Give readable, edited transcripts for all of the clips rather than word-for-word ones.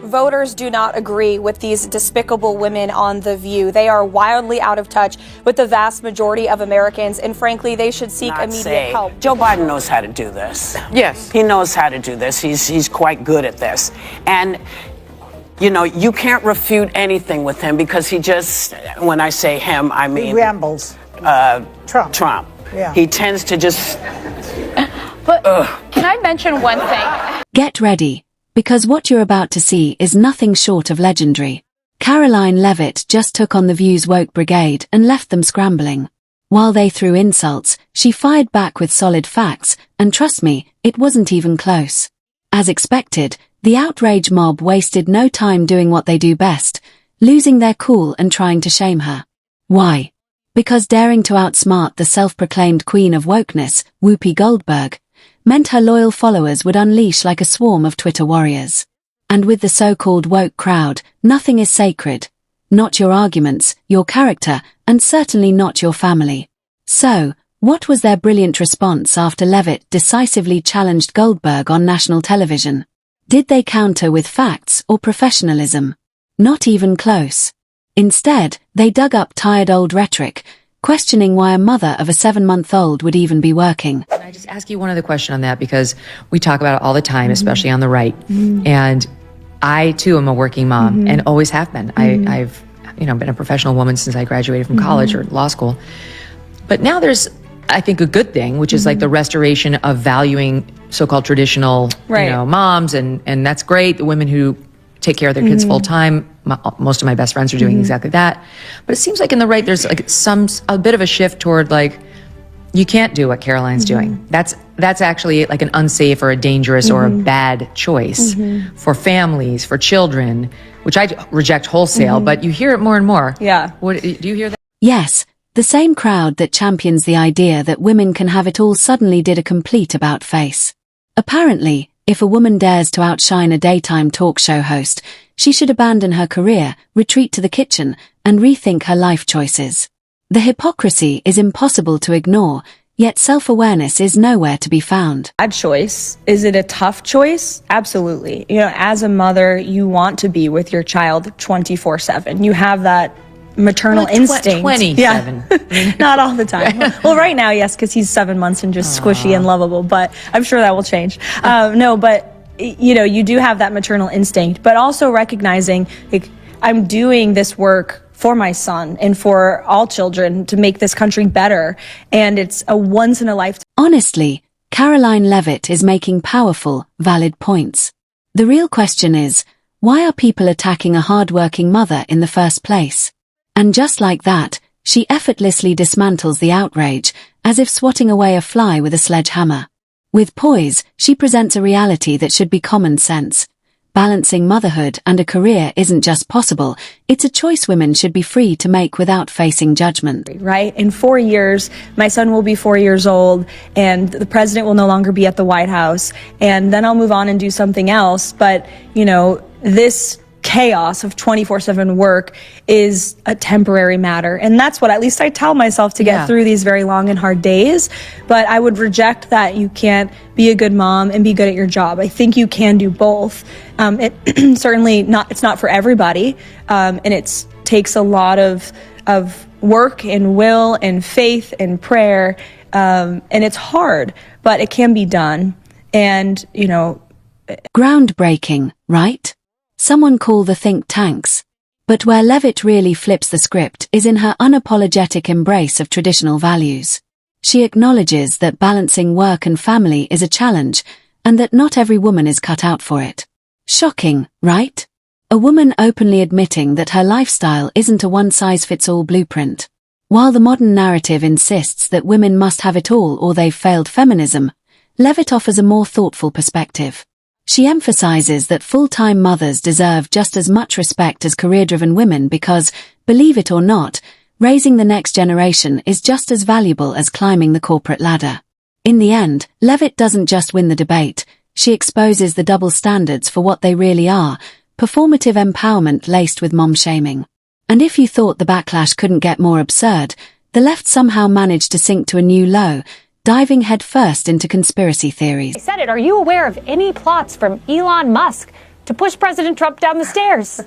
Voters do not agree with these despicable women on The View. They are wildly out of touch with the vast majority of Americans, and frankly, they should seek immediate help. Joe Biden knows how to do this. Yes. He knows how to do this. He's quite good at this. And, you know, you can't refute anything with him because he just, when I say him, I mean... He rambles. Trump. Yeah. He tends to just... But can I mention one thing? Get ready, because what you're about to see is nothing short of legendary. Karoline Leavitt just took on The View's woke brigade and left them scrambling. While they threw insults, she fired back with solid facts, and trust me, it wasn't even close. As expected, the outrage mob wasted no time doing what they do best, losing their cool and trying to shame her. Why? Because daring to outsmart the self-proclaimed queen of wokeness, Whoopi Goldberg, meant her loyal followers would unleash like a swarm of Twitter warriors. And with the so-called woke crowd, nothing is sacred. Not your arguments, your character, and certainly not your family. So, what was their brilliant response after Leavitt decisively challenged Goldberg on national television? Did they counter with facts or professionalism? Not even close. Instead, they dug up tired old rhetoric, questioning why a mother of a 7-month-old would even be working. Can I just ask you one other question on that? Because we talk about it all the time, especially on the right. And I, too, am a working mom and always have been. I've been a professional woman since I graduated from college or law school. But now there's, I think, a good thing, which is like the restoration of valuing so-called traditional moms. And that's great. The women who take care of their kids full time. Most of my best friends are doing exactly that. But it seems like in the right, there's like a bit of a shift toward like, you can't do what Karoline's doing. That's actually like an unsafe or a dangerous or a bad choice for families, for children, which I reject wholesale, but you hear it more and more. Yeah. Do you hear that? Yes, the same crowd that champions the idea that women can have it all suddenly did a complete about-face. Apparently, if a woman dares to outshine a daytime talk show host, she should abandon her career, retreat to the kitchen, and rethink her life choices. The hypocrisy is impossible to ignore, yet self-awareness is nowhere to be found. Bad choice. Is it a tough choice? Absolutely. You know, as a mother, you want to be with your child 24/7. You have that maternal instinct. 27. Yeah. Not all the time. Well, right now, yes, because he's 7 months and just squishy and lovable, but I'm sure that will change. No, but you know, you do have that maternal instinct, but also recognizing, like, I'm doing this work for my son and for all children to make this country better, and it's a once-in-a-lifetime. Honestly, Karoline Leavitt is making powerful, valid points. The real question is, why are people attacking a hard-working mother in the first place? And just like that, she effortlessly dismantles the outrage, as if swatting away a fly with a sledgehammer. With poise, she presents a reality that should be common sense. Balancing motherhood and a career isn't just possible, it's a choice women should be free to make without facing judgment. Right? In 4 years, my son will be 4 years old, and the president will no longer be at the White House, and then I'll move on and do something else. But, you know, this chaos of 24/7 work is a temporary matter, and that's what at least I tell myself to get through these very long and hard days. But I would reject that you can't be a good mom and be good at your job. I think you can do both. It certainly not, it's not for everybody, and it takes a lot of work and will and faith and prayer, and it's hard, but it can be done. And you know, groundbreaking, right? Someone call the think tanks. But where Leavitt really flips the script is in her unapologetic embrace of traditional values. She acknowledges that balancing work and family is a challenge, and that not every woman is cut out for it. Shocking, right? A woman openly admitting that her lifestyle isn't a one-size-fits-all blueprint. While the modern narrative insists that women must have it all or they've failed feminism, Leavitt offers a more thoughtful perspective. She emphasizes that full-time mothers deserve just as much respect as career-driven women because, believe it or not, raising the next generation is just as valuable as climbing the corporate ladder. In the end, Leavitt doesn't just win the debate, she exposes the double standards for what they really are, performative empowerment laced with mom-shaming. And if you thought the backlash couldn't get more absurd, the left somehow managed to sink to a new low, diving headfirst into conspiracy theories. Senate, are you aware of any plots from Elon Musk to push President Trump down the stairs.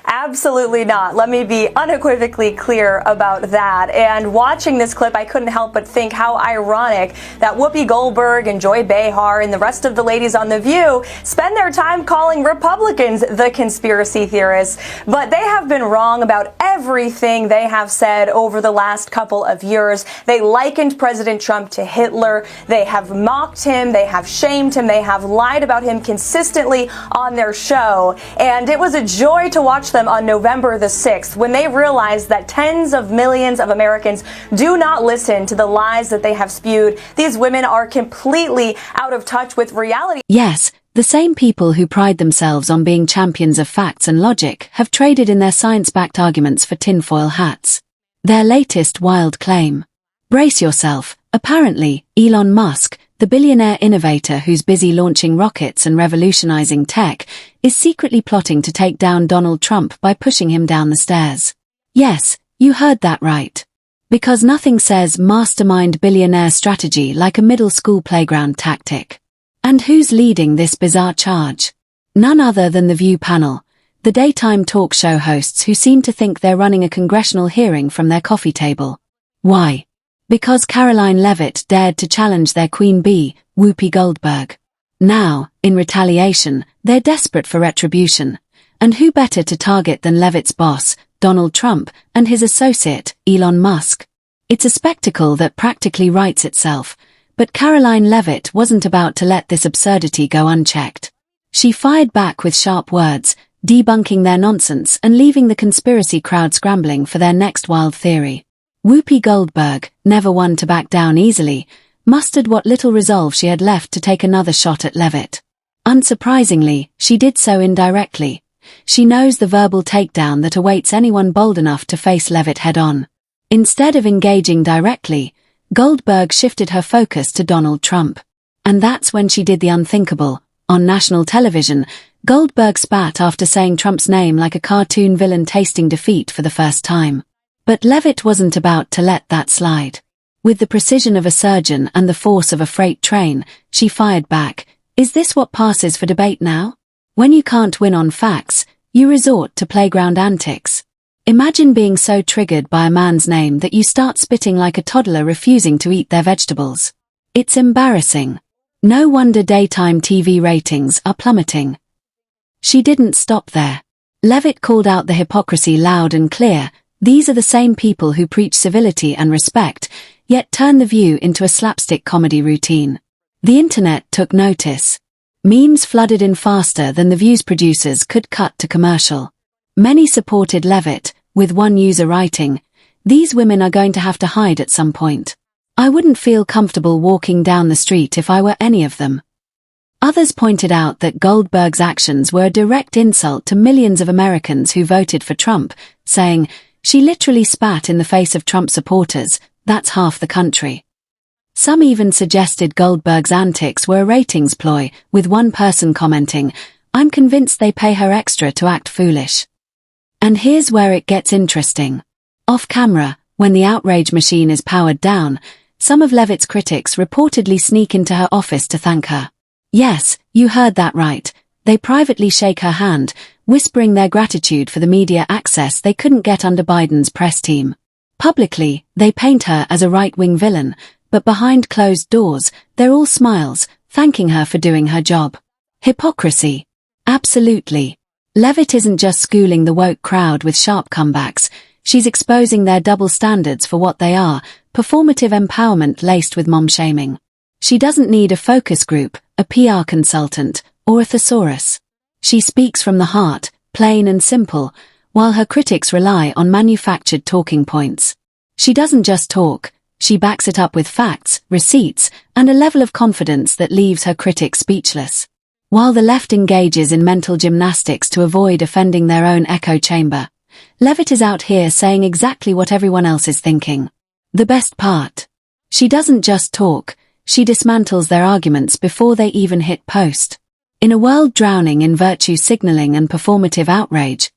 Absolutely not. Let me be unequivocally clear about that. And watching this clip, I couldn't help but think how ironic that Whoopi Goldberg and Joy Behar and the rest of the ladies on The View spend their time calling Republicans the conspiracy theorists. But they have been wrong about everything they have said over the last couple of years. They likened President Trump to Hitler. They have mocked him. They have shamed him. They have lied about him consistently on their show. And it was a joy to watch them on November the 6th when they realized that tens of millions of Americans do not listen to the lies that they have spewed. These women are completely out of touch with reality. Yes, the same people who pride themselves on being champions of facts and logic have traded in their science-backed arguments for tinfoil hats. Their latest wild claim. Brace yourself. Apparently, Elon Musk, the billionaire innovator who's busy launching rockets and revolutionizing tech, is secretly plotting to take down Donald Trump by pushing him down the stairs. Yes, you heard that right. Because nothing says mastermind billionaire strategy like a middle school playground tactic. And who's leading this bizarre charge? None other than the View panel, the daytime talk show hosts who seem to think they're running a congressional hearing from their coffee table. Why? Because Karoline Leavitt dared to challenge their queen bee, Whoopi Goldberg. Now, in retaliation, they're desperate for retribution. And who better to target than Leavitt's boss, Donald Trump, and his associate, Elon Musk? It's a spectacle that practically writes itself, but Karoline Leavitt wasn't about to let this absurdity go unchecked. She fired back with sharp words, debunking their nonsense and leaving the conspiracy crowd scrambling for their next wild theory. Whoopi Goldberg, never one to back down easily, mustered what little resolve she had left to take another shot at Leavitt. Unsurprisingly, she did so indirectly. She knows the verbal takedown that awaits anyone bold enough to face Leavitt head-on. Instead of engaging directly, Goldberg shifted her focus to Donald Trump. And that's when she did the unthinkable. On national television, Goldberg spat after saying Trump's name like a cartoon villain tasting defeat for the first time. But Leavitt wasn't about to let that slide. With the precision of a surgeon and the force of a freight train, she fired back. Is this what passes for debate now? When you can't win on facts, you resort to playground antics. Imagine being so triggered by a man's name that you start spitting like a toddler refusing to eat their vegetables. It's embarrassing. No wonder daytime TV ratings are plummeting. She didn't stop there. Leavitt called out the hypocrisy loud and clear. These are the same people who preach civility and respect, yet turn The View into a slapstick comedy routine. The internet took notice. Memes flooded in faster than The View's producers could cut to commercial. Many supported Leavitt, with one user writing, "These women are going to have to hide at some point. I wouldn't feel comfortable walking down the street if I were any of them." Others pointed out that Goldberg's actions were a direct insult to millions of Americans who voted for Trump, saying, "She literally spat in the face of Trump supporters, that's half the country." Some even suggested Goldberg's antics were a ratings ploy, with one person commenting, "I'm convinced they pay her extra to act foolish." And here's where it gets interesting. Off camera, when the outrage machine is powered down, some of Leavitt's critics reportedly sneak into her office to thank her. Yes, you heard that right. They privately shake her hand, whispering their gratitude for the media access they couldn't get under Biden's press team. Publicly, they paint her as a right-wing villain, but behind closed doors, they're all smiles, thanking her for doing her job. Hypocrisy. Absolutely. Leavitt isn't just schooling the woke crowd with sharp comebacks, she's exposing their double standards for what they are, performative empowerment laced with mom-shaming. She doesn't need a focus group, a PR consultant, or a thesaurus. She speaks from the heart, plain and simple, while her critics rely on manufactured talking points. She doesn't just talk, she backs it up with facts, receipts, and a level of confidence that leaves her critics speechless. While the left engages in mental gymnastics to avoid offending their own echo chamber, Leavitt is out here saying exactly what everyone else is thinking. The best part. She doesn't just talk, she dismantles their arguments before they even hit post. In a world drowning in virtue signaling and performative outrage,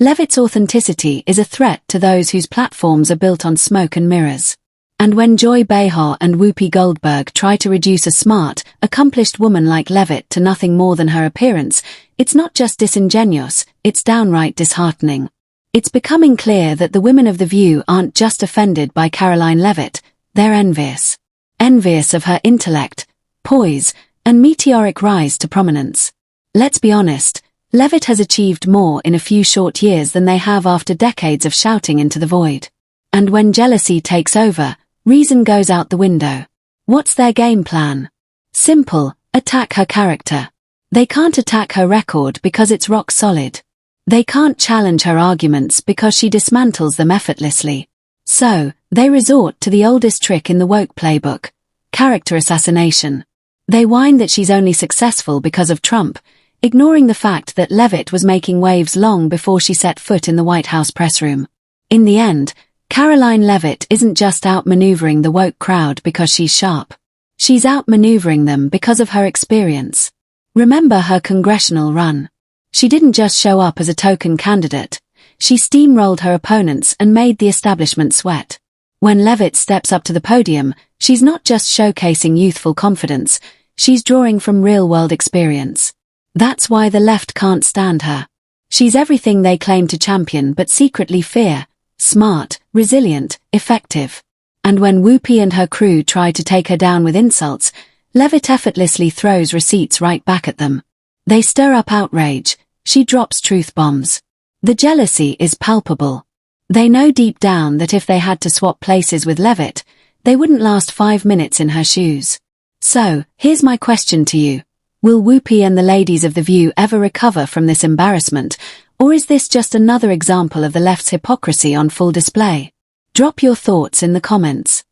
Leavitt's authenticity is a threat to those whose platforms are built on smoke and mirrors. And when Joy Behar and Whoopi Goldberg try to reduce a smart, accomplished woman like Leavitt to nothing more than her appearance, it's not just disingenuous, it's downright disheartening. It's becoming clear that the women of The View aren't just offended by Karoline Leavitt, they're envious. Envious of her intellect, poise, and meteoric rise to prominence. Let's be honest, Leavitt has achieved more in a few short years than they have after decades of shouting into the void. And when jealousy takes over, reason goes out the window. What's their game plan? Simple, attack her character. They can't attack her record because it's rock solid. They can't challenge her arguments because she dismantles them effortlessly. So, they resort to the oldest trick in the woke playbook, character assassination. They whine that she's only successful because of Trump, ignoring the fact that Leavitt was making waves long before she set foot in the White House press room. In the end, Karoline Leavitt isn't just outmaneuvering the woke crowd because she's sharp. She's outmaneuvering them because of her experience. Remember her congressional run. She didn't just show up as a token candidate. She steamrolled her opponents and made the establishment sweat. When Leavitt steps up to the podium, she's not just showcasing youthful confidence, she's drawing from real-world experience. That's why the left can't stand her. She's everything they claim to champion but secretly fear: smart, resilient, effective. And when Whoopi and her crew try to take her down with insults, Leavitt effortlessly throws receipts right back at them. They stir up outrage, she drops truth bombs. The jealousy is palpable. They know deep down that if they had to swap places with Leavitt, they wouldn't last 5 minutes in her shoes. So, here's my question to you. Will Whoopi and the ladies of The View ever recover from this embarrassment, or is this just another example of the left's hypocrisy on full display? Drop your thoughts in the comments.